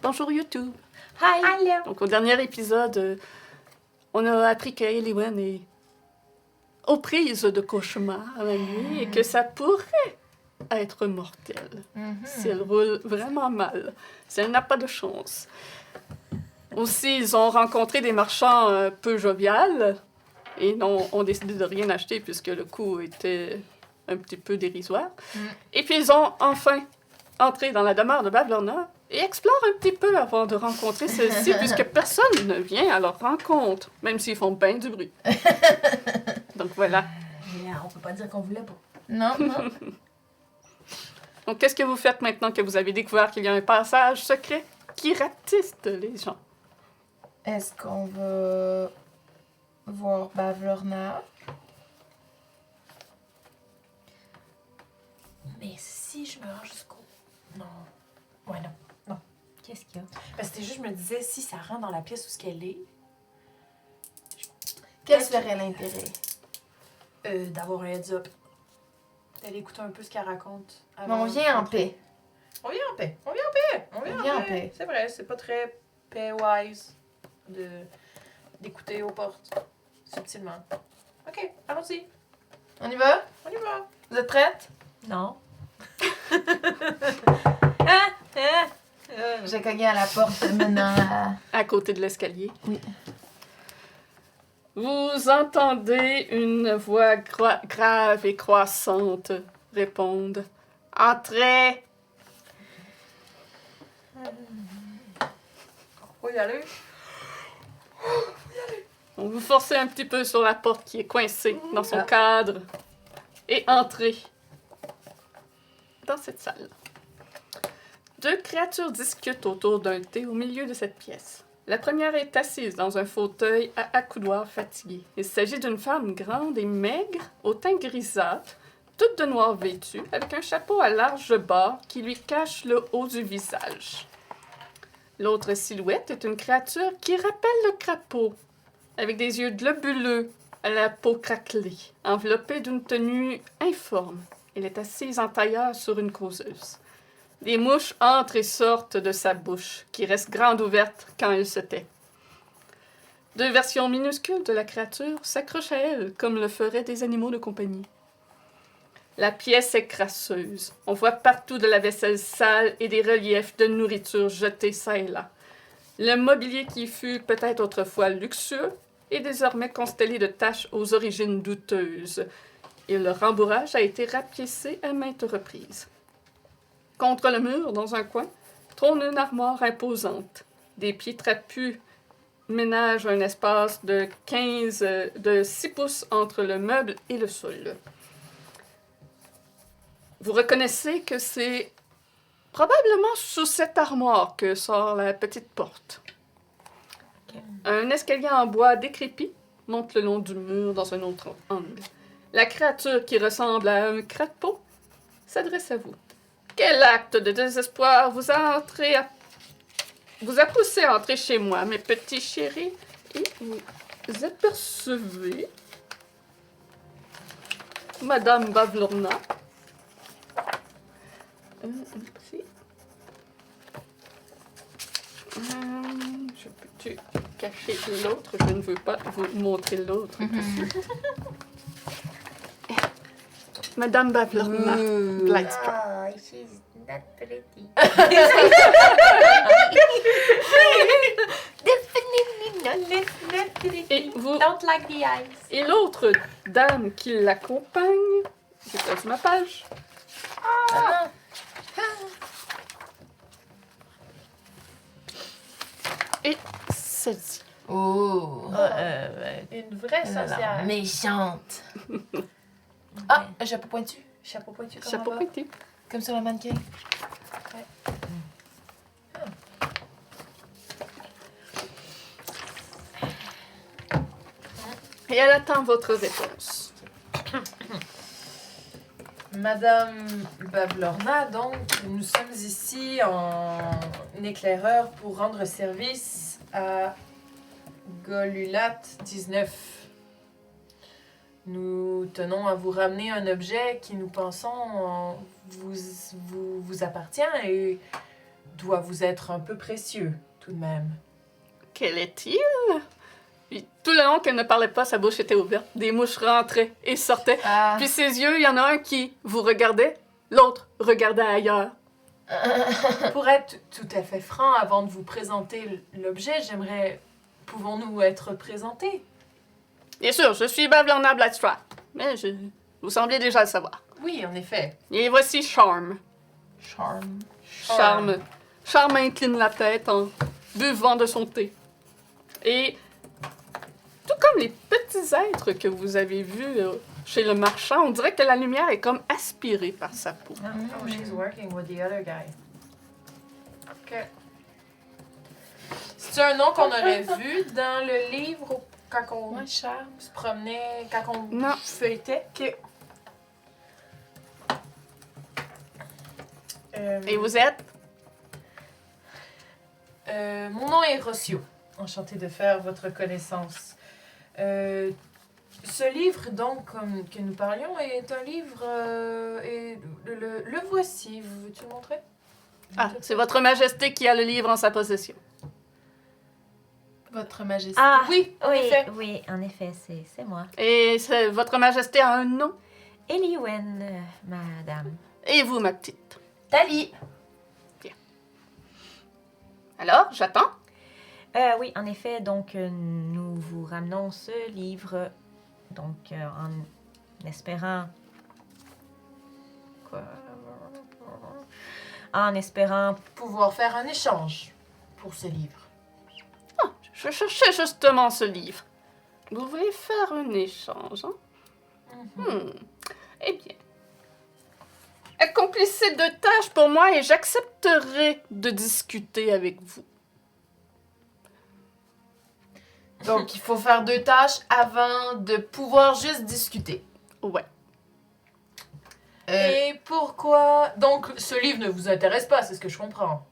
Bonjour YouTube. Hi! Allô! Donc au dernier épisode, on a appris que Eliwen est aux prises de cauchemars la nuit et que ça pourrait être mortel si elle roule vraiment mal, si elle n'a pas de chance. Aussi, ils ont rencontré des marchands peu joviales et ont décidé de rien acheter puisque le coût était un petit peu dérisoire. Et puis ils ont enfin entré dans la demeure de Bavlorna et explorent un petit peu avant de rencontrer celle-ci puisque personne ne vient à leur rencontre, même s'ils font bien du bruit. Donc voilà. Mais on peut pas dire qu'on voulait pas. Non, non. Donc qu'est-ce que vous faites maintenant que vous avez découvert qu'il y a un passage secret qui ratiste les gens? Est-ce qu'on va voir Bavlorna? Mais si je me rends jusqu'au... Non. Ouais, non. Non. Qu'est-ce qu'il y a? Parce que c'était juste, je me disais, si ça rentre dans la pièce où ce qu'elle est, Quel serait l'intérêt? d'avoir un heads-up. D'aller écouter un peu ce qu'elle raconte. Mais on vient en paix. On vient en paix. On vient en paix. On vient en paix. C'est vrai, c'est pas très paix-wise d'écouter aux portes. Subtilement. OK, allons-y. On y va? On y va. Vous êtes prêtes? Non. J'ai cogné à la porte menant À côté de l'escalier. Oui. Vous entendez une voix grave et croissante répondre « Entrez! On va y aller. » On vous forcez un petit peu sur la porte qui est coincée dans son cadre et entrez dans cette salle. Deux créatures discutent autour d'un thé au milieu de cette pièce. La première est assise dans un fauteuil à accoudoir fatigué. Il s'agit d'une femme grande et maigre, au teint grisâtre, toute de noir vêtue, avec un chapeau à large bord qui lui cache le haut du visage. L'autre silhouette est une créature qui rappelle le crapaud, avec des yeux globuleux à la peau craquelée, enveloppée d'une tenue informe. Elle est assise en tailleur sur une causeuse. Des mouches entrent et sortent de sa bouche, qui reste grande ouverte quand elle se tait. Deux versions minuscules de la créature s'accrochent à elle, comme le feraient des animaux de compagnie. La pièce est crasseuse. On voit partout de la vaisselle sale et des reliefs de nourriture jetés çà et là. Le mobilier qui fut peut-être autrefois luxueux est désormais constellé de taches aux origines douteuses, et le rembourrage a été rapiécé à maintes reprises. Contre le mur, dans un coin, trône une armoire imposante. Des pieds trapus ménagent un espace de 6 pouces entre le meuble et le sol. Vous reconnaissez que c'est probablement sous cette armoire que sort la petite porte. Ok. Un escalier en bois décrépit monte le long du mur dans un autre angle. La créature qui ressemble à un crapaud s'adresse à vous. Quel acte de désespoir vous a poussé à entrer chez moi, mes petits chéris, et vous apercevez Madame Bavlorna. Ici. Je peux-tu cacher l'autre? Je ne veux pas vous montrer l'autre. Madame Bavlorna Blightstrap. Oh, she's not pretty. Definitely not pretty. Et vous Don't like the eyes. Et l'autre dame qui l'accompagne, j'ai perdu ma page, et celle-ci. Oh! Une vraie sorcière. Méchante! Ah! Un chapeau pointu. Chapeau pointu comme Chapeau en bas. pointé. Comme sur le mannequin. Et elle attend votre réponse. Madame Bavlorna, donc, nous sommes ici en éclaireur pour rendre service à Golulat 19. Nous tenons à vous ramener un objet qui, nous pensons, vous appartient et doit vous être un peu précieux, tout de même. Quel est-il? Puis, tout le long qu'elle ne parlait pas, sa bouche était ouverte. Des mouches rentraient et sortaient. Ah. Puis ses yeux, il y en a un qui vous regardait, l'autre regardait ailleurs. Pour être tout à fait franc, avant de vous présenter l'objet, j'aimerais... Pouvons-nous être présentés? Bien sûr, je suis Bavlana Blackstrap, mais vous semblez déjà le savoir. Oui, en effet. Et voici Charme. Charme. Charme incline la tête en buvant de son thé. Et tout comme les petits êtres que vous avez vus chez le marchand, on dirait que la lumière est comme aspirée par sa peau. Oh, she's working with the other guy. Ok. C'est un nom qu'on aurait vu dans le livre quand on se promenait, quand on Non. feuilletait? Ok. Et vous êtes? Mon nom est Rossio. Enchantée de faire votre connaissance. Ce livre, donc, comme que nous parlions, est un livre... et le voici. Veux-tu le montrer? Ah, c'est votre majesté qui a le livre en sa possession. Votre Majesté. Ah, Oui, en effet. oui, en effet, c'est moi. Et votre majesté a un nom. Eliwen, madame. Et vous, ma petite. Tali. Alors, j'attends. Oui, en effet, donc nous vous ramenons ce livre, donc en espérant... Quoi? En espérant... Pouvoir faire un échange pour ce livre. Je cherchais justement ce livre. Vous voulez faire un échange, hein? Eh bien, accomplissez 2 tâches pour moi et j'accepterai de discuter avec vous. Donc, il faut faire 2 tâches avant de pouvoir juste discuter. Ouais. Et pourquoi... Donc, ce livre ne vous intéresse pas, c'est ce que je comprends.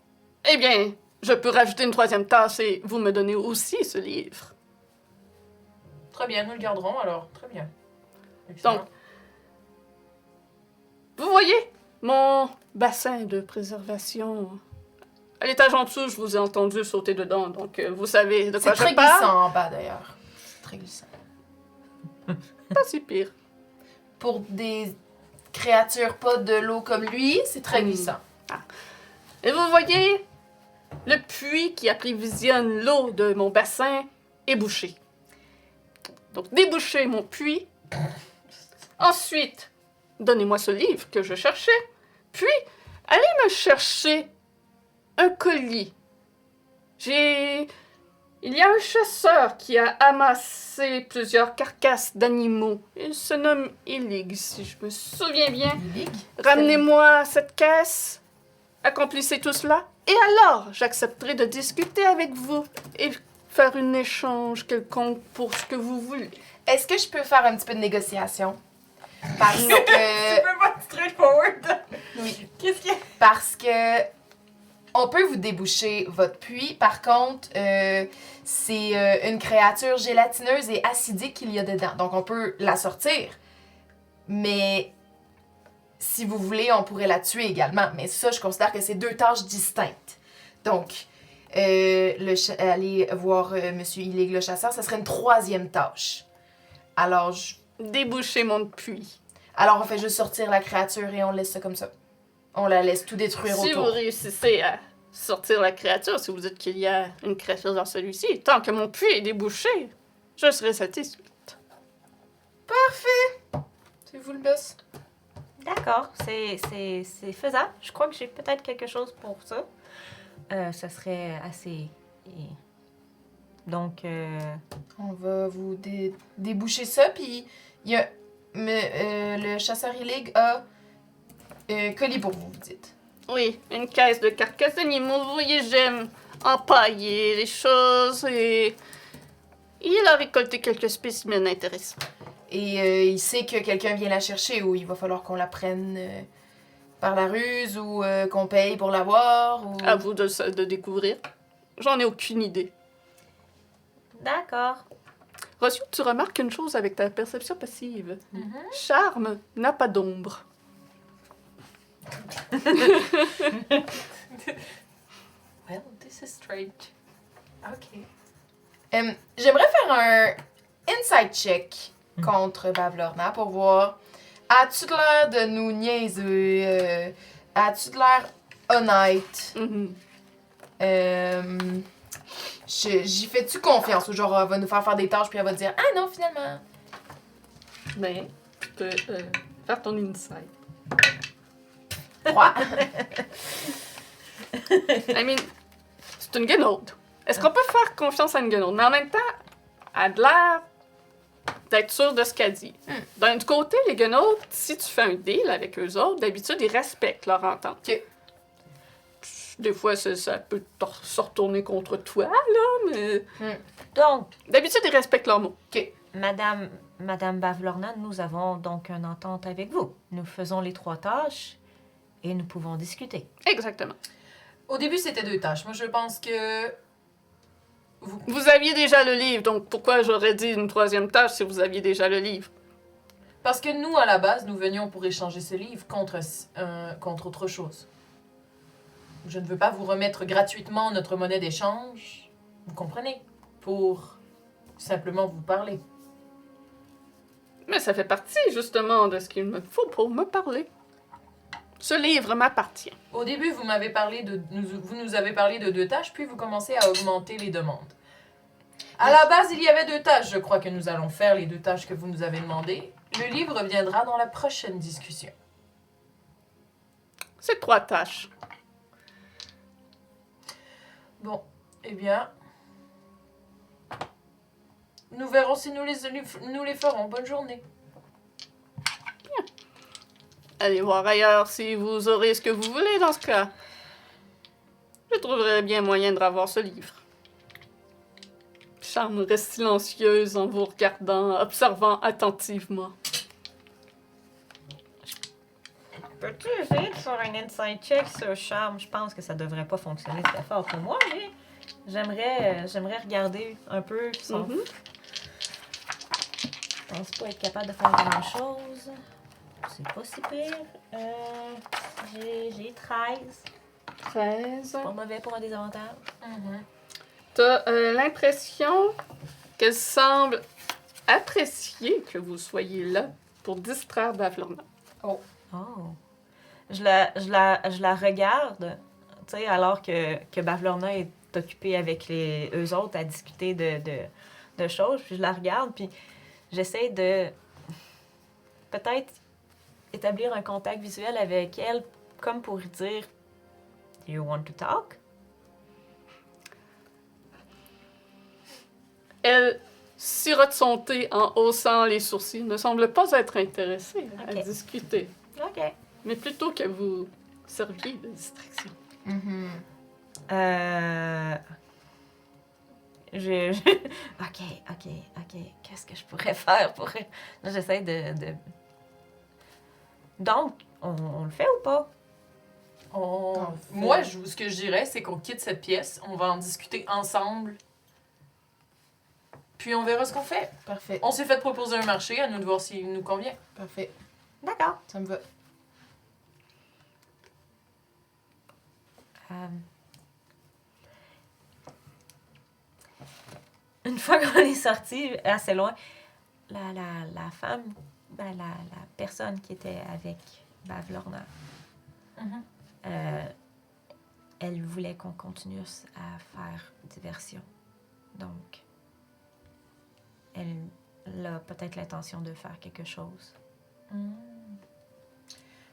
Eh bien, je peux rajouter une 3e tâche et vous me donnez aussi ce livre. Très bien, nous le garderons alors. Très bien. Excellent. Donc, vous voyez mon bassin de préservation. À l'étage en dessous, je vous ai entendu sauter dedans, donc vous savez de quoi C'est très je parle. glissant en bas, d'ailleurs. C'est très glissant. Pas si pire. Pour des créatures pas de l'eau comme lui, c'est très glissant. Et vous voyez, le puits qui approvisionne l'eau de mon bassin est bouché. Donc, débouchez mon puits. Ensuite, donnez-moi ce livre que je cherchais. Puis, allez me chercher un colis. Il y a un chasseur qui a amassé plusieurs carcasses d'animaux. Il se nomme Illig, si je me souviens bien. Ligue. Ramenez-moi cette caisse. Accomplissez tout cela. Et alors, j'accepterai de discuter avec vous et faire un échange quelconque pour ce que vous voulez. Est-ce que je peux faire un petit peu de négociation? Parce que... Tu peux pas être straightforward. oui. Qu'est-ce qu'il y a? Parce que on peut vous déboucher votre puits. Par contre, c'est une créature gélatineuse et acidique qu'il y a dedans. Donc, on peut la sortir. Mais si vous voulez, on pourrait la tuer également. Mais ça, je considère que c'est 2 tâches distinctes. Donc, aller voir Monsieur Illig le chasseur, ça serait une 3e tâche. Alors, Débouchez mon puits. on fait juste sortir la créature et on laisse ça comme ça. On la laisse tout détruire Si vous autour. réussissez à sortir la créature, si vous dites qu'il y a une créature dans celui-ci, tant que mon puits est débouché, je serai satisfaite. C'est vous le boss? D'accord, c'est faisable. Je crois que j'ai peut-être quelque chose pour ça. Ça serait assez... Donc, On va vous déboucher ça, puis il y a... le chasseur Illig a un colis pour vous, vous dites. Oui, une caisse de carcasses d'animaux. Vous voyez, j'aime empailler les choses et il a récolté quelques spécimens intéressants. Et il sait que quelqu'un vient la chercher, ou il va falloir qu'on la prenne par la ruse, ou qu'on paye pour l'avoir, ou... À vous de découvrir. J'en ai aucune idée. d'accord. Rossio, tu remarques une chose avec ta perception passive. Charme n'a pas d'ombre. Well, this is strange. Ok. J'aimerais faire un inside check contre Bavlorna pour voir. As-tu de l'air de nous niaiser? As-tu de l'air honnête? J'y fais-tu confiance? Ou genre, elle va nous faire des tâches puis elle va dire ah non, finalement. Mais tu peux faire ton insight. 3. I mean, c'est une guenaude. Est-ce qu'on peut faire confiance à une guenaude? Mais en même temps, elle a de l'air d'être sûre de ce qu'elle dit. D'un côté, les guenaudes, si tu fais un deal avec eux autres, d'habitude, ils respectent leur entente. Ok. Des fois, ça peut se retourner contre toi, là, mais... Donc, D'habitude, ils respectent leurs mots. Madame Bavlorna, nous avons donc une entente avec vous. Nous faisons les 3 tâches et nous pouvons discuter. Exactement. Au début, c'était 2 tâches. Moi, je pense que... Vous aviez déjà le livre, donc pourquoi j'aurais dit une 3e tâche si vous aviez déjà le livre? Parce que nous, à la base, nous venions pour échanger ce livre contre autre chose. Je ne veux pas vous remettre gratuitement notre monnaie d'échange. Vous comprenez? Pour simplement vous parler. Mais ça fait partie, justement, de ce qu'il me faut pour me parler. Ce livre m'appartient. Au début, vous nous avez parlé de 2 tâches, puis vous commencez à augmenter les demandes. À la base, il y avait 2 tâches. Je crois que nous allons faire les 2 tâches que vous nous avez demandées. Le livre viendra dans la prochaine discussion. C'est 3 tâches. Bon, eh bien... Nous verrons si nous les ferons. Bonne journée. Allez voir ailleurs si vous aurez ce que vous voulez dans ce cas. Je trouverai bien moyen de revoir ce livre. Charme reste silencieuse en vous regardant, observant attentivement. Peux-tu essayer de faire un inside check sur Charme? Je pense que ça devrait pas fonctionner très fort pour moi, mais j'aimerais regarder un peu son... Je pense pas être capable de faire grand-chose. C'est pas si pire. J'ai 13. 13. Pas mauvais pour un désavantage. T'as l'impression qu'elle semble apprécier que vous soyez là pour distraire Bavlorna. Oh. Je la regarde, tu sais, alors que Bavlorna est occupée avec eux autres à discuter de choses. Puis je la regarde, puis j'essaie de peut-être établir un contact visuel avec elle, comme pour dire « You want to talk? » Elle sirote son thé en haussant les sourcils, ne semble pas être intéressée à Ok. discuter, OK. mais plutôt que vous serviez de distraction. OK. Qu'est-ce que je pourrais faire pour... J'essaie de... Donc, on le fait ou pas? Moi, ce que je dirais, c'est qu'on quitte cette pièce. On va en discuter ensemble. Puis on verra ce qu'on fait. Parfait. On s'est fait proposer un marché. À nous de voir s'il nous convient. Parfait. D'accord. Ça me va. Une fois qu'on est sorti assez loin, la femme, la personne qui était avec Bavlorna, elle voulait qu'on continue à faire diversion. Donc, elle a peut-être l'intention de faire quelque chose.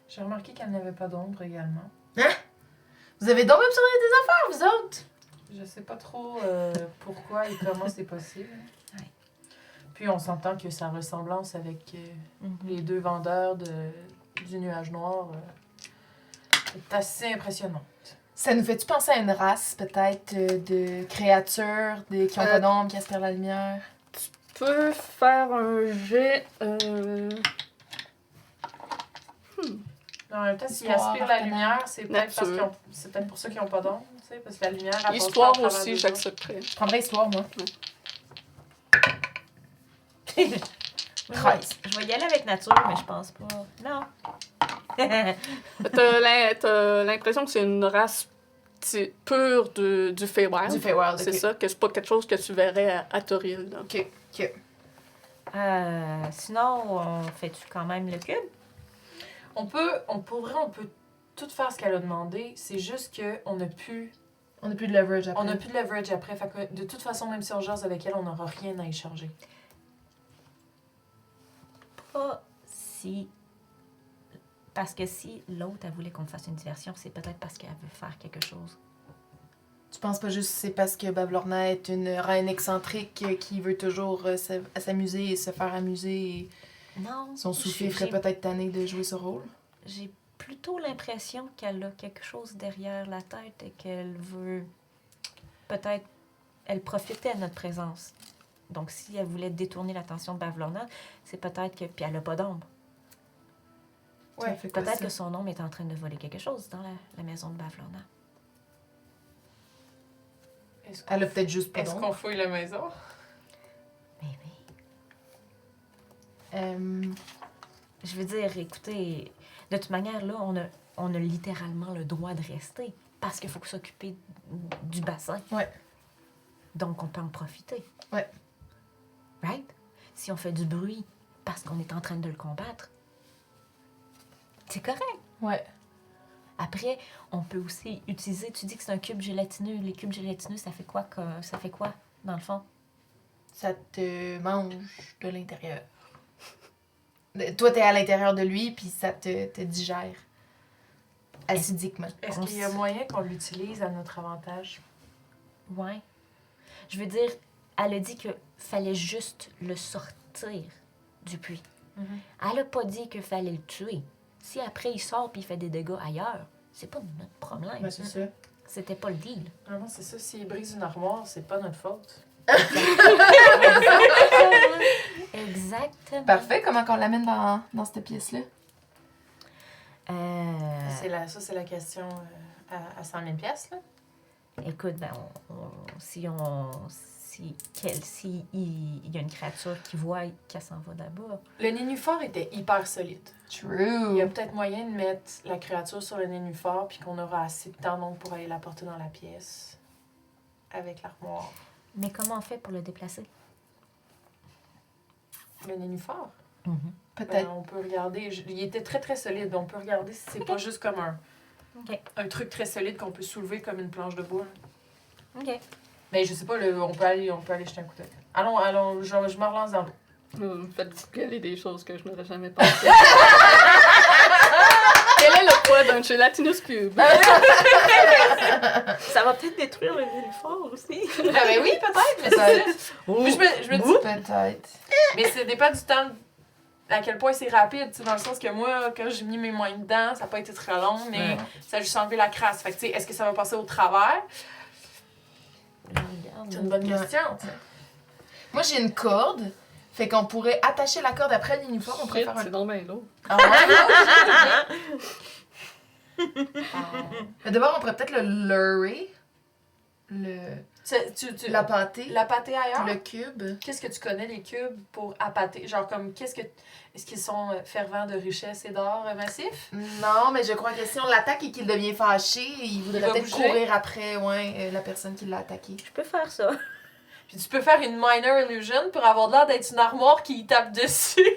J'ai remarqué qu'elle n'avait pas d'ombre également. Vous avez donc observé des affaires, vous autres? Je sais pas trop pourquoi et comment c'est possible. Ouais. Puis on s'entend que sa ressemblance avec les 2 vendeurs du nuage noir est assez impressionnante. Ça nous fait-tu penser à une race, peut-être, de créatures qui ont pas d'ombre, qui aspirent la lumière? Tu peux faire un jet... En même temps, s'ils Histoire, aspirent la arcana. lumière, c'est peut-être Nature. c'est peut-être pour ça qu'ils n'ont pas d'ombre, tu sais, parce que la lumière... elle passe pas Histoire à travers aussi, les autres. j'accepterais. Je prendrais histoire, moi. 13. Je vais y aller avec nature, mais je pense pas. Non. T'as l'impression que c'est une race partie pure du Feywild. Du Feywild, C'est ok. ça, que c'est pas quelque chose que tu verrais à Toril. là. Ok. Sinon, on fait-tu quand même le cube? On peut tout faire ce qu'elle a demandé. C'est juste qu'on n'a plus... On n'a plus de leverage après. On n'a plus de leverage après. Fait que de toute façon, même si on jase avec elle, on n'aura rien à échanger. Pas si... Parce que si l'autre, elle voulait qu'on fasse une diversion, c'est peut-être parce qu'elle veut faire quelque chose. Tu penses pas juste que c'est parce que Bavlorna est une reine excentrique qui veut toujours s'amuser et se faire amuser et Non. son souffle ferait peut-être tanné de jouer ce rôle? J'ai plutôt l'impression qu'elle a quelque chose derrière la tête et qu'elle veut... Peut-être... Elle profitait de notre présence. Donc, si elle voulait détourner l'attention de Bavlorna, c'est peut-être que... Puis elle n'a pas d'ombre. Ça fait quoi, Peut-être ça? que son ombre est en train de voler quelque chose dans la maison de Bavlorna. Elle a peut-être juste pas Est-ce d'ombre. qu'on fouille la maison? Mais oui. Je veux dire, écoutez, de toute manière, là, on a littéralement le droit de rester parce qu'il faut s'occuper du bassin. Ouais. Donc, on peut en profiter. Ouais. Right? Si on fait du bruit parce qu'on est en train de le combattre, c'est correct. Ouais. Après, on peut aussi utiliser... Tu dis que c'est un cube gélatineux. Les cubes gélatineux, ça fait quoi, dans le fond? Ça te mange de l'intérieur. Toi, t'es à l'intérieur de lui, puis ça te digère. Acidiquement. Est-ce qu'il y a moyen qu'on l'utilise à notre avantage? Ouais. Je veux dire, elle a dit qu'il fallait juste le sortir du puits. Elle a pas dit qu'il fallait le tuer. Si après il sort puis il fait des dégâts ailleurs, c'est pas notre problème. Ouais, c'est ça. C'était pas le deal. Ah non, c'est ça. S'il brise une armoire, c'est pas notre faute. Exactement. Parfait. Comment qu'on l'amène dans cette pièce-là? Ça, c'est la question à 100 000 piastres, là. Écoute, ben, s'il y a une créature qui voit qu'elle s'en va là-bas. Le nénuphar était hyper solide. True. Il y a peut-être moyen de mettre la créature sur le nénuphar puis qu'on aura assez de temps donc pour aller la porter dans la pièce avec l'armoire. Mais comment on fait pour le déplacer? Le nénuphar? Peut-être. On peut regarder. Il était très très solide. On peut regarder si c'est pas juste comme un truc très solide qu'on peut soulever comme une planche de bois. OK. Mais je sais pas, on peut aller jeter un coup d'œil. Allons, je me relance dans l'eau. Vous me faites googler des choses que je n'aurais jamais pensé. Quel est le poids d'un gelatinous cube? Ça va peut-être détruire le nénuphar aussi. Ah ben oui, peut-être, mais c'est... Mais je me dis... Peut-être. Mais ça dépend du temps à quel point c'est rapide, tu sais, dans le sens que moi, quand j'ai mis mes mains dedans, ça n'a pas été très long, mais ça a juste enlevé la crasse. Fait que, tu sais, est-ce que ça va passer au travers? C'est une bonne question, tu sais. Moi, j'ai une corde. Fait qu'on pourrait attacher la corde après l'uniforme. On pourrait Shit, faire un... c'est donc bien lourd. Ah ouais? Mais d'abord, on pourrait peut-être le lurer. La pâter. La pâter ailleurs? Le cube. Qu'est-ce que tu connais des cubes pour appâter? Genre comme, est-ce qu'ils sont fervents de richesse et d'or massif? Non, mais je crois que si on l'attaque et qu'il devient fâché, il voudrait va peut-être bouger? courir après la personne qui l'a attaqué. Je peux faire ça. Puis tu peux faire une minor illusion pour avoir l'air d'être une armoire qui y tape dessus.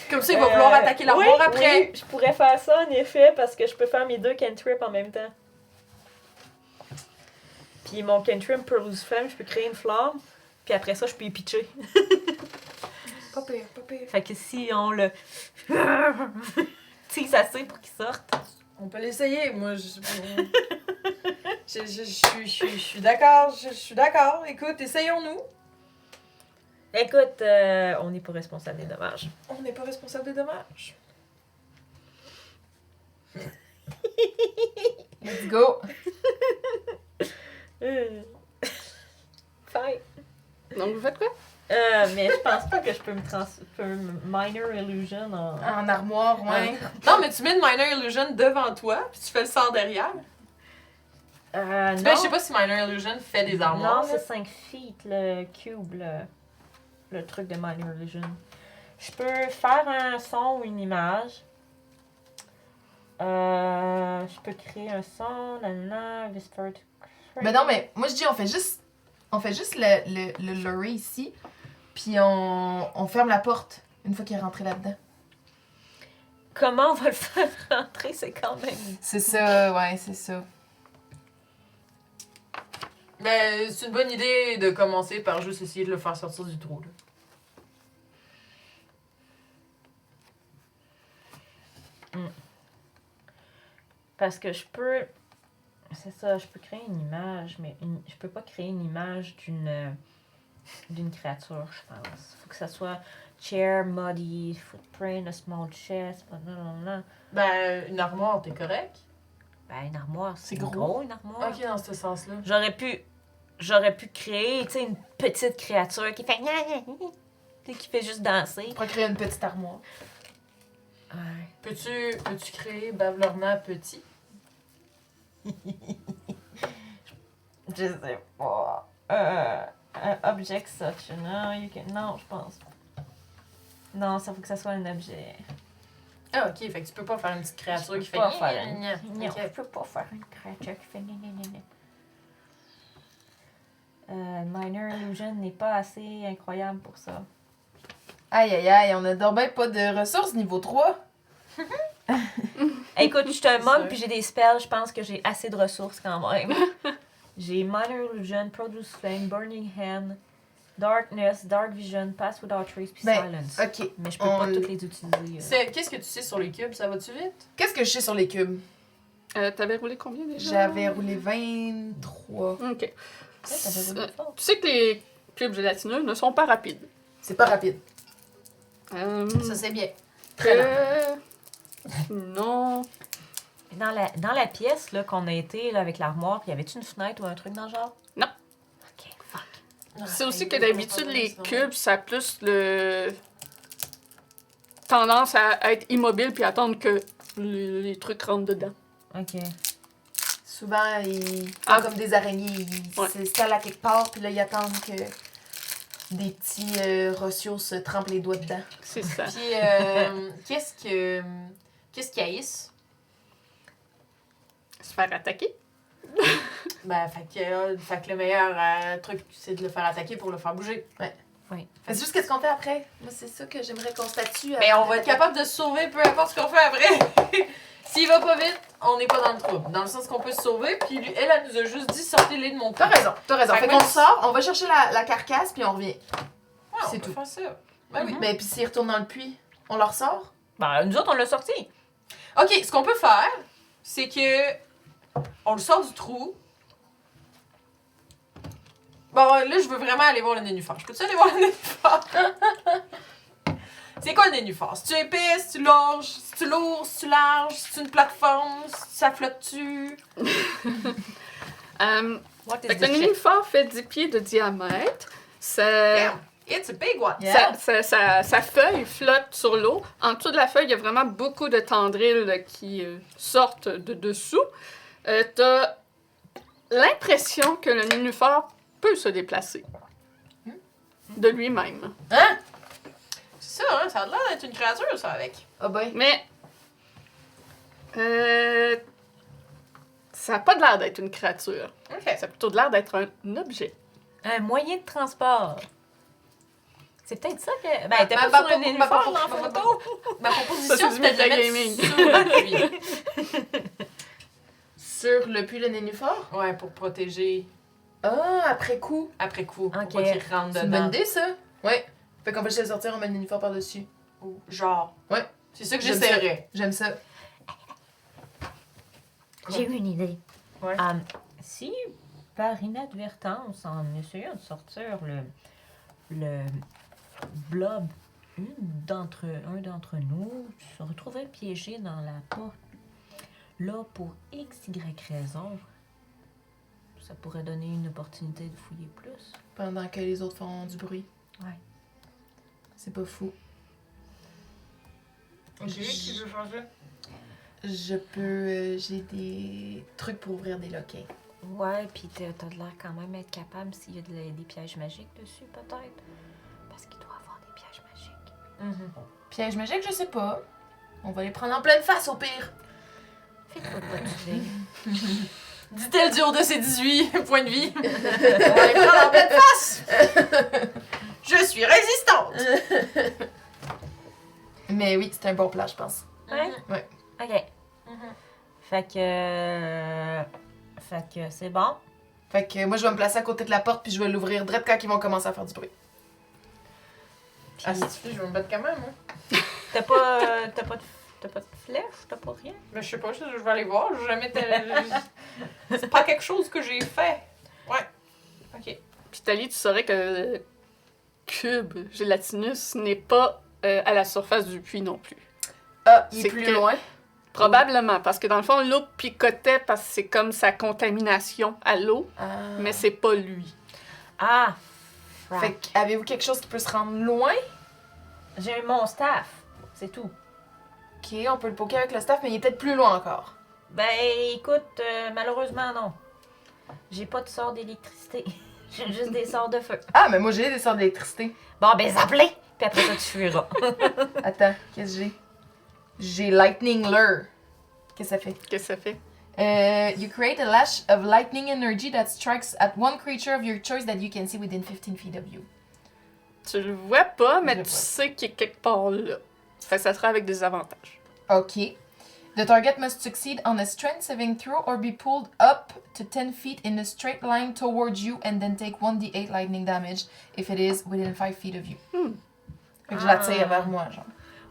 Comme ça, il va vouloir attaquer l'armoire après. Oui, je pourrais faire ça en effet parce que je peux faire mes 2 cantrips en même temps. Puis mon cantrip Pearl's Flame, je peux créer une flamme. Puis après ça, je peux y pitcher. Pas pire, pas pire. Fait que si on le... tu sais, assez pour qu'il sorte. On peut l'essayer. Moi, je suis d'accord. Je suis d'accord. Écoute, essayons-nous. Écoute, on n'est pas responsable des dommages. On n'est pas responsable des dommages. Let's go! Fine. Donc, vous faites quoi? Mais je pense pas que je peux me minor illusion en... En armoire, ouais. Non, mais tu mets une minor illusion devant toi, puis tu fais le sort derrière. non. Ben, je sais pas si minor illusion fait des armoires. Non, c'est 5 feet, le cube, le truc de minor illusion. Je peux faire un son ou une image. Je peux créer un son, nanana, whisper. Mais non, mais moi, je dis, on fait juste le lorry ici, puis on ferme la porte une fois qu'il est rentré là-dedans. Comment on va le faire rentrer? C'est quand même... C'est ça, ouais, c'est ça. Mais c'est une bonne idée de commencer par juste essayer de le faire sortir du trou, là. Parce que je peux... C'est ça, je peux créer une image, mais je peux pas créer une image d'une créature, je pense. Faut que ça soit chair, muddy, footprint, a small chest, blablabla. Ben, une armoire, t'es correct? Ben, une armoire, c'est C'est gros. gros, une armoire. Ok, dans ce sens-là. J'aurais pu créer, tu sais, une petite créature qui fait... qui fait juste danser. On pourrait créer une petite armoire. Ouais. Peux-tu créer Bavlorna petit? Je sais pas. Object such, non, je pense pas. Non, ça faut que ça soit un objet. Ah, ok, fait que tu peux pas faire une petite créature qui fait... pas faire gna, gna, Non, gna. Ok. je peux pas faire une créature qui fait Minor Illusion n'est pas assez incroyable pour ça. Aïe, aïe, aïe, on a donc ben pas de ressources niveau 3. Écoute, je suis un C'est monk ça. puis j'ai des spells, je pense que j'ai assez de ressources quand même. J'ai Minor Illusion, Produce Flame, Burning Hand, Darkness, Dark Vision, Pass Without Trace puis Ben, Silence. ok. Mais je peux on pas l- toutes les utiliser. Qu'est-ce que tu sais sur les cubes? Ça va-tu vite? Qu'est-ce que je sais sur les cubes? T'avais roulé combien déjà? J'avais roulé 23. Ok. t'avais roulé fort. Tu sais que les cubes gélatineux ne sont pas rapides. C'est pas rapide. Ça, c'est bien. Très lent. Non. Dans la pièce là, qu'on a été là, avec l'armoire, y avait-tu une fenêtre ou un truc dans le genre? Non. Ok, fuck. C'est aussi que d'habitude, les cubes, ça a plus le tendance à être immobile puis attendre que les trucs rentrent dedans. Ok. Souvent, ils font Ah. comme des araignées. Ils Ouais. s'installent à quelque part, puis là, ils attendent que des petits rossios se trempent les doigts dedans. C'est ça. Puis, qu'est-ce qu'ils haïssent? Se faire attaquer. Ben, fait que le meilleur truc, c'est de le faire attaquer pour le faire bouger. C'est juste qu'est-ce qu'on fait après. Moi, c'est ça que j'aimerais qu'on statue. Mais on va être capable de se sauver peu importe ce qu'on fait après. S'il va pas vite, on n'est pas dans le trouble. Dans le sens qu'on peut se sauver, puis elle nous a juste dit sortez-les de mon cul. T'as raison, t'as raison. Fait Fait que qu'on même sort, on va chercher la carcasse, puis on revient. Ouais, c'est on peut tout. faire ça. Ben oui. Mais puis s'ils retournent dans le puits, on leur sort? Ben, nous autres, on l'a sorti. Ok, ce qu'on peut faire, c'est que on le sort du trou. Bon, là, je veux vraiment aller voir le nénuphar. Je peux-tu aller voir le nénuphar? C'est quoi le nénuphar? Si tu épais, si tu large, si tu lourd, si tu large, si tu une plateforme, si ça flotte-tu? What is Fait que the le shit? nénuphar fait 10 pieds de diamètre. Ça, Damn, it's a big one. Yeah. sa feuille flotte sur l'eau. En dessous de la feuille, il y a vraiment beaucoup de tendrils qui sortent de dessous. T'as l'impression que le nénuphar peut se déplacer de lui-même. Hein? C'est ça, hein? Ça a l'air d'être une créature, ça, avec. Ah ben. Mais ça n'a pas de l'air d'être une créature. Ok. Ça a plutôt de l'air d'être un objet. Un moyen de transport. C'est peut-être ça que... Ben, t'es Ma- pas ma- sur un ma- nénuphar ma- dans ma- la ma- photo. Ma Ça, proposition, c'est du c'était de le metagaming. mettre sur le puits. Sur le puits le nénuphar? Ouais, pour protéger Ah, après coup. après coup. Pour Ok. pas qu'il rentre C'est une dedans. bonne idée, ça? Ouais. Fait qu'on va juste le sortir, on met le nénuphar par-dessus. Ou genre. Ouais. C'est ça que J'aime j'essaierais. J'aime ça. J'ai eu une idée. Ouais. Si, par inadvertance, en essayant de sortir le blob, un d'entre nous se retrouvait piégé dans la porte, là, pour X, Y raison, ça pourrait donner une opportunité de fouiller plus. Pendant que les autres font du bruit. Ouais. C'est pas fou. J'ai qui veut changer. Je peux... j'ai des trucs pour ouvrir des loquets. Ouais, puis t'as de l'air quand même être capable s'il y a des pièges magiques dessus, peut-être. Parce qu'il doit avoir des pièges magiques. Piège magique, je sais pas. On va les prendre en pleine face, au pire. Fais-toi pas tuer. Dit-elle du haut de ses 18 points de vie. On va les prendre en pleine face! Je suis résistante! Mais oui, c'est un bon plat, je pense. Ouais? Ouais. Ok. Fait que c'est bon. Fait que moi, je vais me placer à côté de la porte puis je vais l'ouvrir direct quand ils vont commencer à faire du bruit. Ah, si tu fais, je vais me battre quand même, hein. T'as pas de flèche? T'as pas rien? Mais je sais pas, je vais aller voir. J'ai jamais c'est pas quelque chose que j'ai fait. Ouais. Ok. Puis Tali, tu saurais que le cube gélatinus n'est pas à la surface du puits non plus. Ah, il C'est est plus que- loin. Probablement, parce que dans le fond, l'eau picotait parce que c'est comme sa contamination à l'eau, mais c'est pas lui. Ah! Fait que, avez-vous quelque chose qui peut se rendre loin? J'ai mon staff. C'est tout. Ok, on peut le poker avec le staff, mais il est peut-être plus loin encore. Ben, écoute, malheureusement, non. J'ai pas de sort d'électricité. J'ai juste des sorts de feu. Ah, mais moi j'ai des sorts d'électricité. Bon, ben, zappe-les! Puis après ça, tu fuiras. Attends, qu'est-ce que j'ai? J'ai Lightning Lure. Qu'est-ce que ça fait? Qu'est-ce que ça fait? You create a lash of lightning energy that strikes at one creature of your choice that you can see within 15 feet of you. Tu le vois pas, mais Je le tu vois. sais qu'il est quelque part là. Fait que ça sera avec des avantages. Ok. The target must succeed on a strength saving throw or be pulled up to 10 feet in a straight line towards you and then take 1d8 lightning damage if it is within 5 feet of you. Fait que je l'attire vers moi, genre.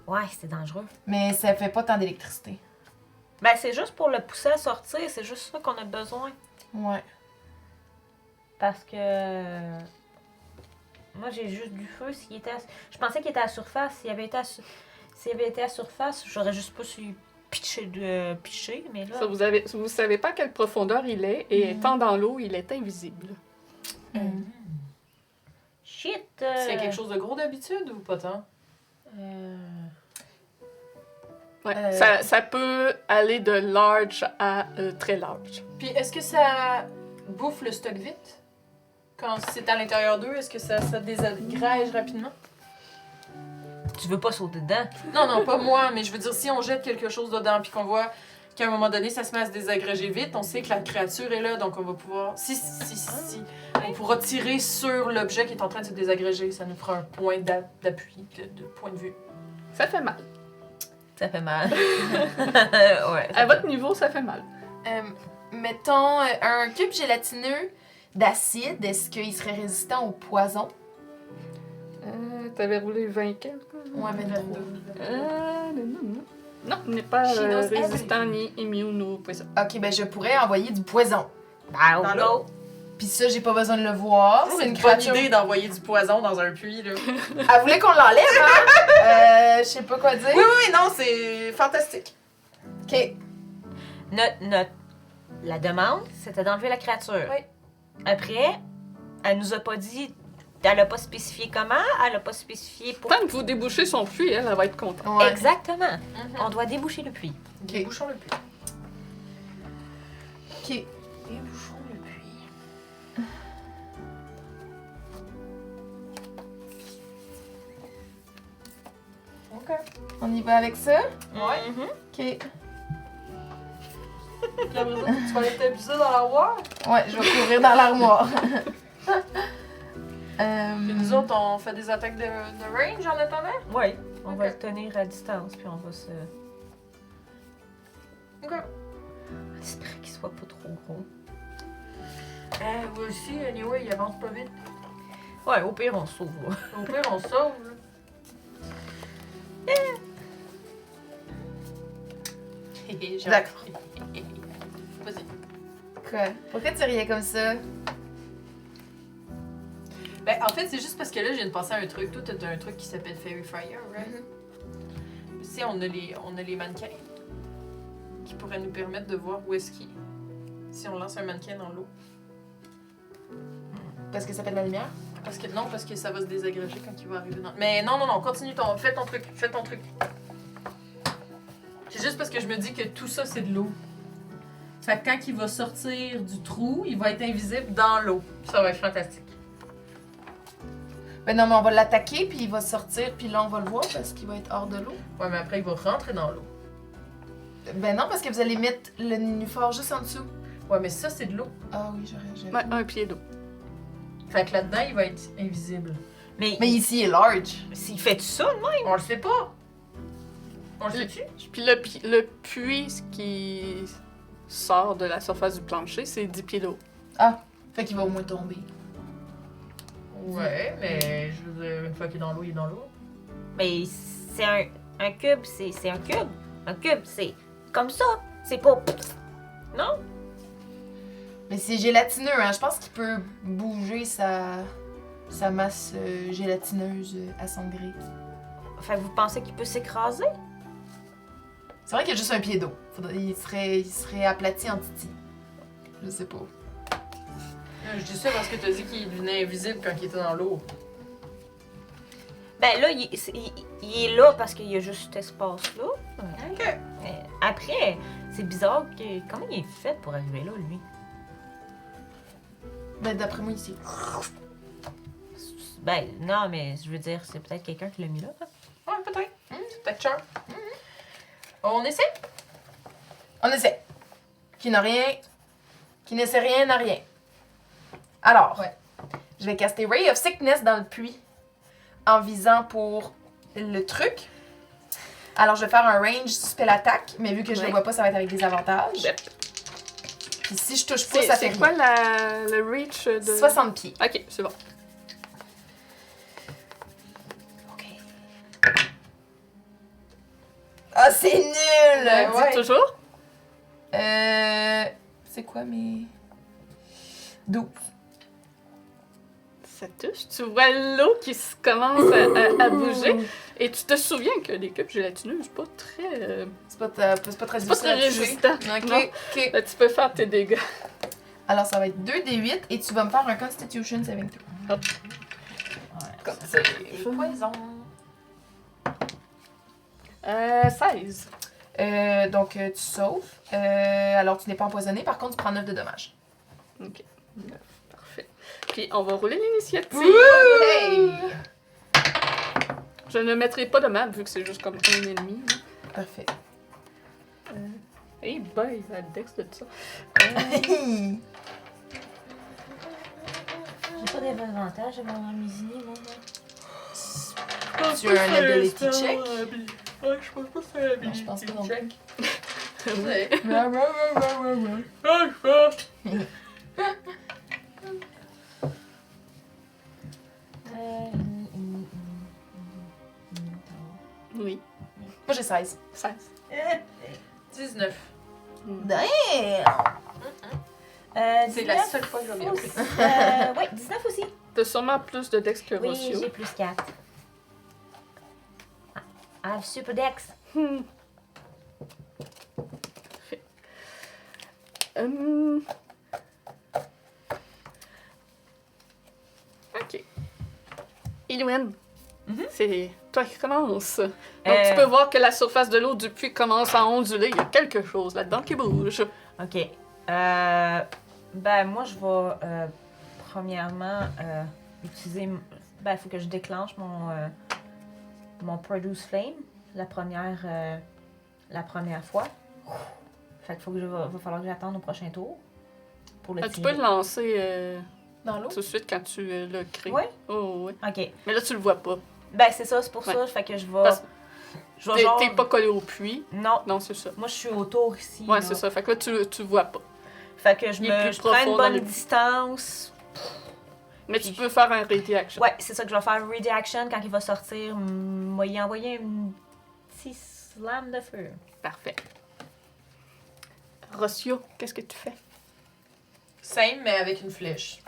Ouais, c'est dangereux. Mais ça fait pas tant d'électricité. Ben, c'est juste pour le pousser à sortir. C'est juste ça qu'on a besoin. Ouais. Parce que... Moi, j'ai juste du feu. S'il était Je pensais qu'il était à la surface. S'il avait été à surface, j'aurais juste pas su pitcher, mais là... Ça, vous savez pas à quelle profondeur il est, et étant dans l'eau, il est invisible. Shit! C'est quelque chose de gros d'habitude ou pas tant? Ouais. Ça peut aller de large à très large. Puis est-ce que ça bouffe le stock vite? Quand c'est à l'intérieur d'eux, est-ce que ça désagrège rapidement? Tu veux pas sauter dedans? Non, non, pas moi, mais je veux dire, si on jette quelque chose dedans puis qu'on voit qu'à un moment donné, ça se met à se désagréger vite, on sait que la créature est là, donc on va pouvoir... Si, on pourra tirer sur l'objet qui est en train de se désagréger. Ça nous fera un point d'appui, de point de vue. Ça fait mal. Ça fait mal. Ouais. À votre niveau, ça fait mal. Mettons un cube gélatineux d'acide, est-ce qu'il serait résistant au poison? T'avais roulé 20 quelques? Ouais, 23. Non, il n'est pas She knows résistant ni immune au poison. Ok, ben je pourrais envoyer du poison. Bah, Dans on l'eau. go. Puis ça, j'ai pas besoin de le voir. C'est une bonne créature. idée d'envoyer du poison dans un puits, là. Elle voulait qu'on l'enlève, hein? Je sais pas quoi dire. Oui, non, c'est fantastique. Ok. La demande, c'était d'enlever la créature. Oui. Après, elle nous a pas dit... Elle a pas spécifié comment, elle a pas spécifié pour... Tant que vous débouchez son puits, elle va être contente. Ouais. Exactement. On doit déboucher le puits. Débouchons le puits. Ok. Débouchons le puits. Ok. On y va avec ça? Ouais. Ok. Puis après ça, tu vas aller t'abuser dans l'armoire. Ouais, je vais courir dans l'armoire. Puis nous autres, on fait des attaques de range en attendant. Oui. On va Ok. le tenir à distance, puis on va se... Ok. On espère qu'il soit pas trop gros. Vous aussi, anyway, il avance pas vite. Ouais, au pire, on sauve. Au pire, on sauve. J'ai D'accord. Vas-y. Quoi? Pourquoi tu riais comme ça? Ben, en fait, c'est juste parce que là, je viens de penser à un truc. Toi, t'as un truc qui s'appelle Fairy Fire, right? Tu sais, on a les mannequins qui pourraient nous permettre de voir où est-ce qu'il est. Si on lance un mannequin dans l'eau. Parce que ça fait de la lumière? Parce que ça va se désagréger quand il va arriver dans... Mais non, continue fais ton truc. C'est juste parce que je me dis que tout ça, c'est de l'eau. Fait que quand il va sortir du trou, il va être invisible dans l'eau. Ça va être fantastique. Ben non, mais on va l'attaquer, puis il va sortir, puis là, on va le voir parce qu'il va être hors de l'eau. Ouais, mais après, il va rentrer dans l'eau. Ben non, parce que vous allez mettre le nénuphar juste en dessous. Ouais, mais ça, c'est de l'eau. Ah oui, j'aurais. Ouais, un pied d'eau. Fait que là-dedans, il va être invisible. Mais, Mais ici, il est large. s'il fait ça, moi? On le sait pas. On le sait-tu? Puis le puits qui sort de la surface du plancher, c'est 10 pieds d'eau. Fait qu'il va au moins tomber. Ouais, mais je veux dire, une fois qu'il est dans l'eau, il est dans l'eau. Mais c'est un cube, c'est un cube. Un cube, c'est comme ça. C'est pas... Non? Mais c'est gélatineux, hein. Je pense qu'il peut bouger sa masse gélatineuse à son gré. Fait que vous pensez qu'il peut s'écraser? C'est vrai qu'il y a juste un pied d'eau. Il serait aplati en titi. Je sais pas. Je dis ça parce que t'as dit qu'il devenait invisible quand il était dans l'eau. Ben là, il est là parce qu'il y a juste cet espace-là. Ok. Mais après, c'est bizarre que... Comment il est fait pour arriver là, lui? Ben d'après moi, ici. Ben non, mais je veux dire, c'est peut-être quelqu'un qui l'a mis là. Hein? Ouais, peut-être. C'est peut-être cher. On essaie? On essaie. Qui ne sait rien n'a rien. Alors, Ouais. je vais caster Ray of Sickness dans le puits en visant pour le truc. Alors, je vais faire un range spell attack, mais vu que je le Ouais. vois pas, ça va être avec des avantages. Yep. Puis si je touche pas, ça fait C'est quoi rien. le reach de... 60 pieds. Ok, c'est bon. OK. Ah, c'est nul! Ben ouais. Dis toujours? C'est quoi mes... 12. Ça touche. Tu vois l'eau qui commence à bouger. Et tu te souviens que les cubes gélatineux, c'est pas très... C'est pas très c'est pas très difficile à toucher. résistant. OK, Non. OK. Là, tu peux faire tes dégâts. Alors, ça va être 2d8 et tu vas me faire un Constitution saving throw. Comme ça. Poison. 16. Donc, tu sauves. Alors, tu n'es pas empoisonné. Par contre, tu prends 9 de dommages. Ok. 9. Parfait. Puis on va rouler l'initiative. Hey! Je ne mettrai pas de map vu que c'est juste comme un ennemi. Parfait. Hey boy, la dex de ça. J'ai pas d'avantage à mon amusiner, moi. Tu as un ability check? Ouais, je pense pas que c'est un Non, je pense pas non check. Ouais. Ah, je pense. Oui, Moi, j'ai 16. 16. 19. Damn! C'est la seule fois que je vais bien pris. Oui, 19 aussi. T'as sûrement plus de dex que Oui, Rossio. j'ai plus 4. I have super dex. Ok. Ilwen, Mhm. c'est toi qui commence. Donc Euh. tu peux voir que la surface de l'eau du puits commence à onduler. Il y a quelque chose là-dedans qui bouge. OK. Ben, moi, je vais premièrement utiliser... Ben, il faut que je déclenche mon Produce Flame la première fois. Fait qu'il faut que va falloir que j'attende au prochain tour pour le Ah, tu tirer. peux le lancer Dans l'eau? tout de suite quand tu le crées. Ouais? Oh, oui. OK. Mais là, tu le vois pas. Ben, c'est ça, c'est pour ça. Ouais. Fait que je vais... Parce Je vais T'es genre... t'es pas collé au puits. Non. Non, c'est ça. Moi, je suis autour ici. Ouais, là. c'est ça. Fait que là, tu vois pas. Fait que je Il est plus je prends profond une dans bonne le- distance. Mais Puis- tu peux faire un ready action. Ouais, c'est ça que je vais faire. Ready action, quand il va sortir, moi y envoyer un petit slam de feu. Parfait. Rossio, qu'est-ce que tu fais? Same, mais avec une flèche.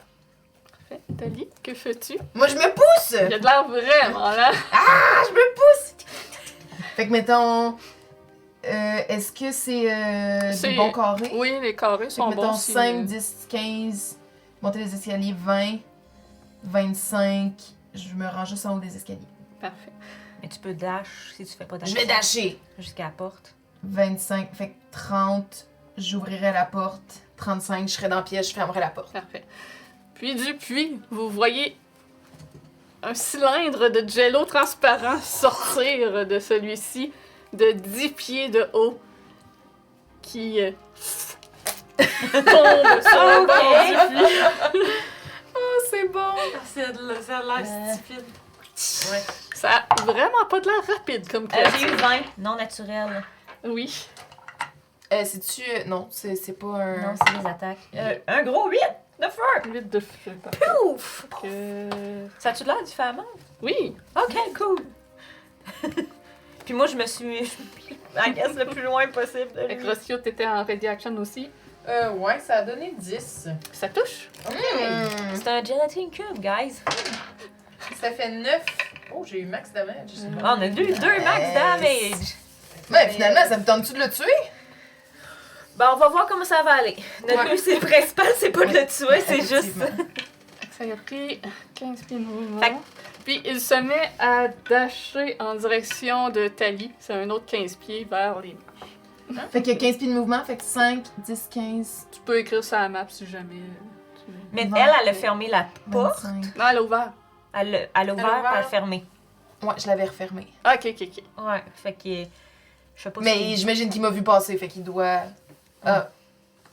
Parfait. Tali, que fais-tu? Moi, je me pousse! Il y a de l'air vraiment là. Ah, je me pousse! Fait que, mettons... Est-ce que c'est C'est- du bon carré? Oui, les carrés Fait que, sont mettons, bons. 5, 10, 15... Monter les escaliers, 20, 25... Je me rends juste en haut des escaliers. Parfait. Mais tu peux dash si tu fais pas dash. Je vais dasher! Jusqu'à la porte. 25, fait que 30, j'ouvrirai la porte. 35, je serai dans la pièce, je fermerai la porte. Parfait. Puis du puits, vous voyez un cylindre de jello transparent sortir de celui-ci de 10 pieds de haut. qui tombe sur le bord du puits. Oh, c'est bon! Ça a l'air stupide. Ouais. Ça a vraiment pas de l'air rapide comme J'ai créature. eu 20, non naturel. Oui. C'est-tu... non, c'est pas un... Non, c'est des attaques. Un gros 8 de feu! 8 de feu. Pouf! Ça a-tu de l'air différemment? Oui. Ok, cool. Puis moi, je me suis I guess, le plus loin possible de Avec lui. Rossio, t'étais en ready action aussi. Ouais, ça a donné 10. Ça touche. C'est un gelatin cube, guys. Ça fait 9. Oh, j'ai eu max damage. Je sais pas. Ah, on a eu 2 max damage. Mais finalement, ça me tente-tu de le tuer? Ben, on va voir comment ça va aller. Notre but, c'est principal, c'est pas de le tuer, c'est juste... Effectivement. Ça a pris 15 pieds de mouvement. Fait que- Puis il se met à dasher en direction de Tali. C'est un autre 15 pieds vers les marches. Fait qu'il y a 15 pieds de mouvement, fait que 5, 10, 15, Tu peux écrire sur la map si jamais tu veux. Mais 20, elle a fermé la porte. 25. Non, elle a ouvert. Elle a ouvert, Elle a puis elle a ouvert. fermé. Ouais, je l'avais refermé. Ah, ok, ok, ok. Ouais, fait que... Je sais pas Mais si... j'imagine qu'il m'a vu passer, fait qu'il doit... Ah,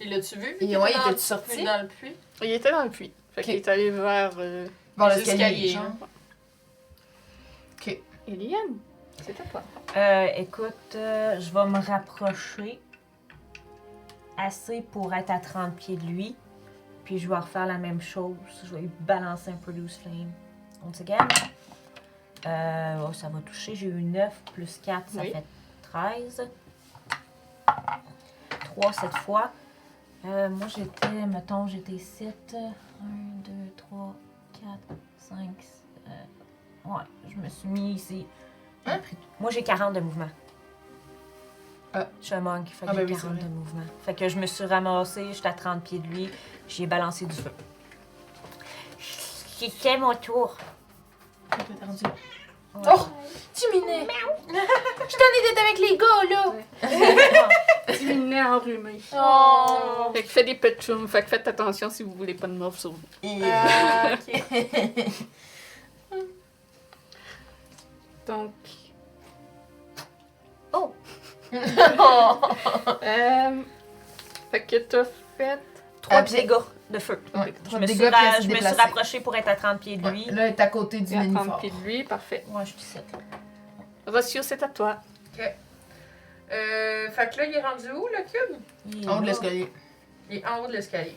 Il l'a-tu vu? Et ouais, il était-tu sorti? Dans le puits? Il était dans le puits. Fait qu'il est allé vers bon, Les l'escalier, escaliers, genre. hein. Ok. Eliane. C'est à toi. Écoute, je vais me rapprocher assez pour être à 30 pieds de lui. Puis je vais refaire la même chose. Je vais lui balancer un Produce Flame. Once again. Oh, ça va toucher. J'ai eu 9 plus 4, ça Oui. fait 13. 3 cette fois. Moi, j'étais 7. 1, 2, 3, 4, 5. Ouais, je me suis mis ici. Hein? Moi, j'ai 40 de mouvement. Ah. Je suis un monk, fait que Ah, ben j'ai oui, c'est 40 vrai. de mouvement. Fait que je me suis ramassée, j'étais à 30 pieds de lui, j'ai balancé du feu. C'est mon tour. Oh! Timinet! Je t'en ai d'être avec les gars, là! Diminué enrhumé. Oh! Fait que fait des petchums. Fait que faites attention si vous voulez pas de morve sur vous. Ok. Donc. Oh! Fait que t'as fait. 3 puis- dégâts de feu. Ouais, Je trois me, dégâts, suis, puis elle s'est je me suis déplacée. rapprochée pour être à 30 pieds de lui. Là, elle est à côté du à 30 mini-fort. pieds de lui. Parfait. Ouais, je suis 7. Rossio, c'est à toi. Fait que là, il est rendu où, le cube? En haut de l'escalier. Il est en haut de l'escalier.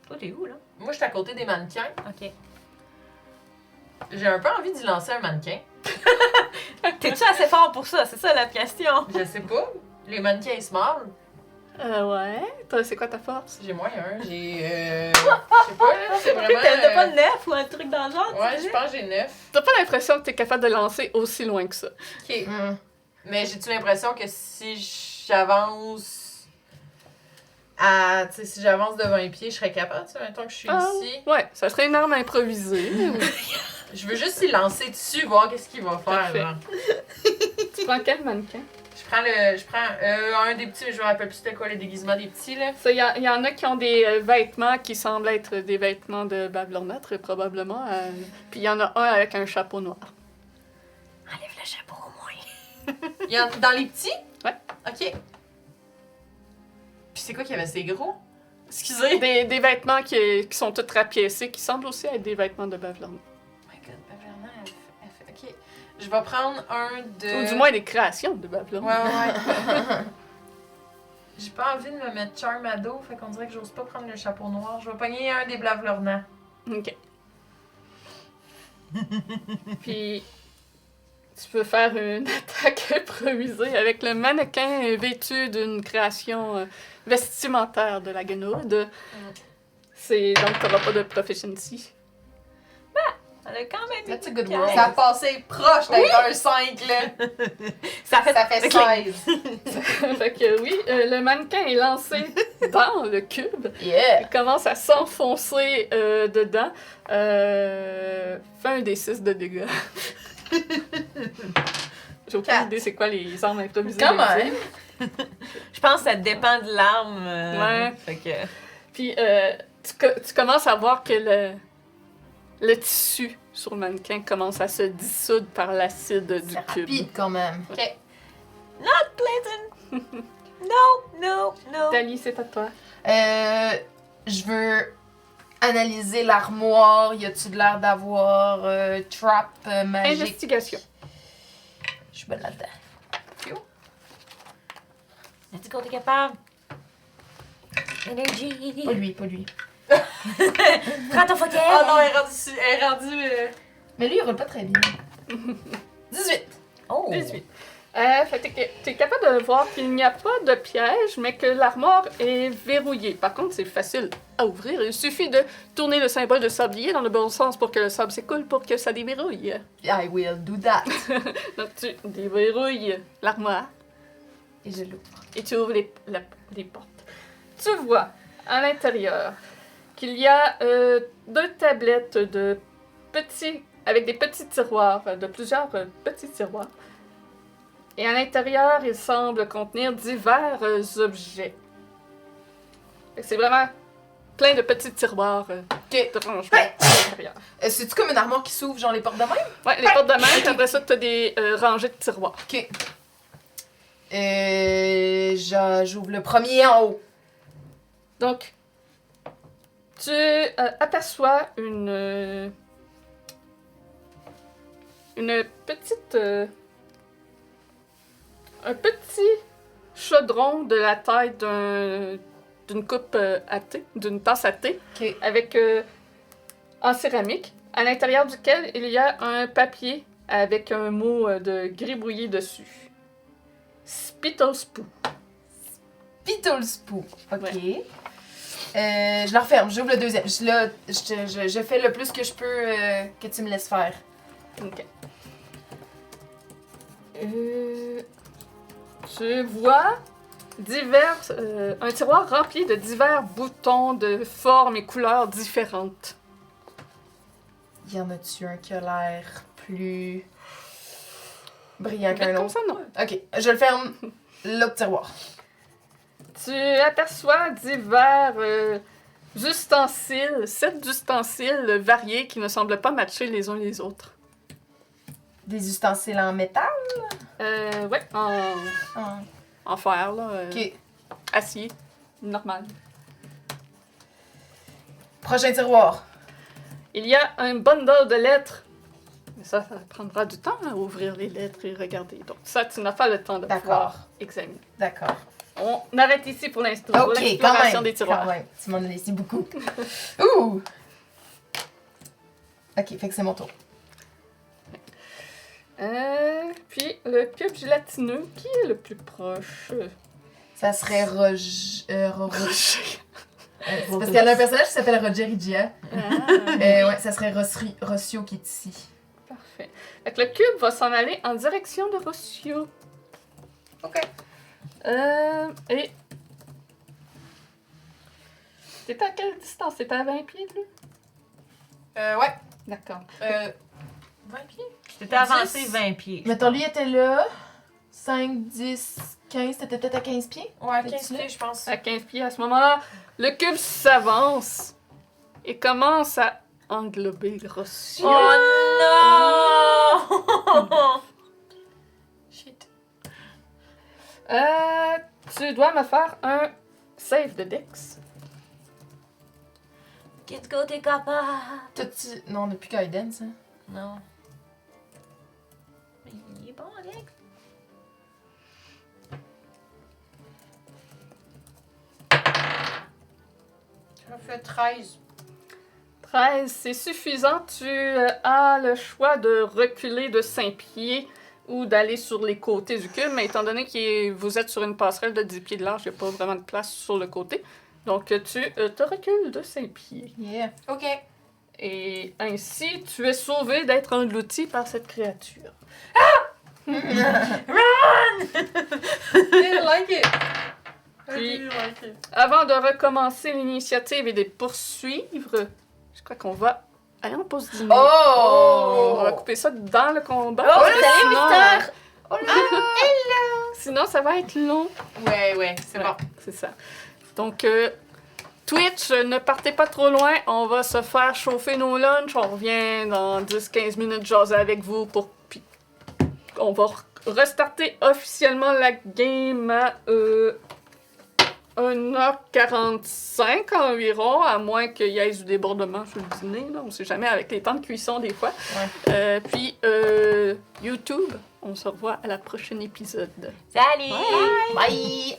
Toi, t'es où, là? Moi, je suis à côté des mannequins. Ok. J'ai un peu envie d'y lancer un mannequin. T'es-tu assez fort pour ça? C'est ça la question. Je sais pas. Les mannequins small. Ouais. Toi, c'est quoi ta force? J'ai moins un. J'ai. Je sais pas, là. C'est vraiment. T'as pas de 9 ou un truc dans le genre? tu Ouais, dis? je pense que j'ai 9. T'as pas l'impression que t'es capable de lancer aussi loin que ça? Ok. Hum. Mais j'ai-tu l'impression que si j'avance. À. Tu sais, si j'avance de 20 pieds, je serais capable, tu sais, mettons que je suis ici. Ouais, ça serait une arme improvisée. Je veux juste y lancer dessus, voir qu'est-ce qu'il va faire. Parfait. Là. Tu prends quel mannequin? Je prends un des petits, mais je me rappelle plus c'était quoi les déguisements des petits, là. Il y en a qui ont des vêtements qui semblent être des vêtements de Babylorna, très probablement. Puis il y en a un avec un chapeau noir. Enlève le chapeau au moins. Il y en dans les petits? Ouais. Ok. Puis c'est quoi qu'il y avait? C'est gros? Excusez. Des vêtements qui sont tous rapiécés, qui semblent aussi être des vêtements de Babylorna. Oh my god, Baverne, elle fait. Ok. Je vais prendre un de. Ou du moins des créations de Babylorna. Ouais. J'ai pas envie de me mettre charm à dos, fait qu'on dirait que j'ose pas prendre le chapeau noir. Je vais pogner un des Bavlornans. Ok. Puis tu peux faire une attaque improvisée avec le mannequin vêtu d'une création vestimentaire de la guenaude. Donc t'auras pas de proficiency. Elle a quand même That's a une good carrière. roll. Ça a passé proche d'être un 5, là. Ça fait, Ça fait ok. 16. Fait que oui, le mannequin est lancé dans le cube. Yeah! Il commence à s'enfoncer dedans. Fait un des 6 de dégâts. J'ai aucune Quatre. idée c'est quoi les armes improvisées. Quand des même! Je pense que ça dépend de l'arme. Ouais. Fait que... Puis tu commences à voir que le tissu sur le mannequin commence à se dissoudre par l'acide du C'est cube. rapide quand même. Ok. Not pleasant. No. Dali, c'est à toi. Je veux analyser l'armoire. Y a-tu de l'air d'avoir trap magique? Investigation. Je suis bonne là-dedans. Let's go, t'es capable. Energy. Pas lui. Prends ton fauteuil. Oh non, elle est rendue. Mais lui, il roule pas très bien. 18. Oh. 18. Fait que t'es capable de voir qu'il n'y a pas de piège, mais que l'armoire est verrouillée. Par contre, c'est facile à ouvrir. Il suffit de tourner le symbole de sablier dans le bon sens pour que le sable s'écoule pour que ça déverrouille. I will do that. Donc tu déverrouilles l'armoire Et je l'ouvre. et tu ouvres les portes. Tu vois à l'intérieur qu'il y a 2 tablettes avec des petits tiroirs, de plusieurs petits tiroirs. Et à l'intérieur, il semble contenir divers objets. Fait que c'est vraiment plein de petits tiroirs Ok. de rangement à l'intérieur. C'est-tu comme une armoire qui s'ouvre, genre les portes de même? Ouais, les portes de main, puis après ça, tu as des rangées de tiroirs. Ok. J'ouvre le premier en haut. Donc, tu aperçois une petite... un petit chaudron de la taille d'une coupe à thé, d'une tasse à thé, Ok. avec en céramique, à l'intérieur duquel il y a un papier avec un mot de gribouillé dessus. Spittlespoo. Beetlespoo. Ok. Ouais. Je la referme, j'ouvre le deuxième. Je fais le plus que je peux que tu me laisses faire. Ok. Tu vois un tiroir rempli de divers boutons de formes et couleurs différentes. Y en a-tu un qui a l'air plus brillant qu'un Vite comme autre? ça, non. Ok, je le ferme. L'autre tiroir. Tu aperçois divers ustensiles, 7 ustensiles variés qui ne semblent pas matcher les uns les autres. Des ustensiles en métal? Ouais, Ah, en fer, là. ok. Acier, normal. Prochain tiroir. Il y a un bundle de lettres. Mais ça prendra du temps à ouvrir les lettres et regarder. Donc ça, tu n'as pas le temps de D'accord. pouvoir examiner. D'accord. On arrête ici pour l'instant. pour Ok, quand l'exploration même. des tiroirs. Quand même. Tu m'en as laissé beaucoup. Ouh! Ok, fait que c'est mon tour. Puis le cube gélatineux, qui est le plus proche? Ça serait Roger. c'est parce qu'elle a un personnage qui s'appelle Roger Igia. Ouais, ça serait Rossio qui est ici. Parfait. Fait que le cube va s'en aller en direction de Rossio. Ok. Et... T'es à quelle distance? T'es à 20 pieds de lui? Ouais. D'accord. 20 pieds? T'étais avancé 10. 20 pieds. Mettons, lui était là. 5, 10, 15. T'étais peut-être à 15 pieds? Ouais, T'es-tu 15 là? pieds, je pense. À 15 pieds, à ce moment-là, le cube s'avance et commence à englober Rossio. Oh non! Shit. Tu dois me faire un save de Dex. Let's go, t'es capable. T'as-tu... Non, on n'a plus Guidance, hein? Non. Il est bon, Alex. Ça fait 13. 13, c'est suffisant. Tu as le choix de reculer de 5 pieds ou d'aller sur les côtés du cube, mais étant donné que vous êtes sur une passerelle de 10 pieds de large, il n'y a pas vraiment de place sur le côté. Donc, tu te recules de 5 pieds. Yeah. Ok. Et ainsi, tu es sauvé d'être englouti par cette créature. I like it. Puis- I do like it. Avant de recommencer l'initiative et de poursuivre, je crois qu'on va aller en pause dîner. Oh! On va couper ça dans le combat. Oh, parce que salut, sinon, Mister! Oh là! sinon, ça va être long. Ouais, c'est Ouais, bon. c'est ça. Donc, Twitch, ne partez pas trop loin. On va se faire chauffer nos lunchs. On revient dans 10-15 minutes jaser avec vous pour... Puis on va restarter officiellement la game à 1h45 environ, à moins qu'il y ait du débordement sur le dîner. Là. On sait jamais avec les temps de cuisson des fois. Puis YouTube, on se revoit à la prochaine épisode. Salut! Bye!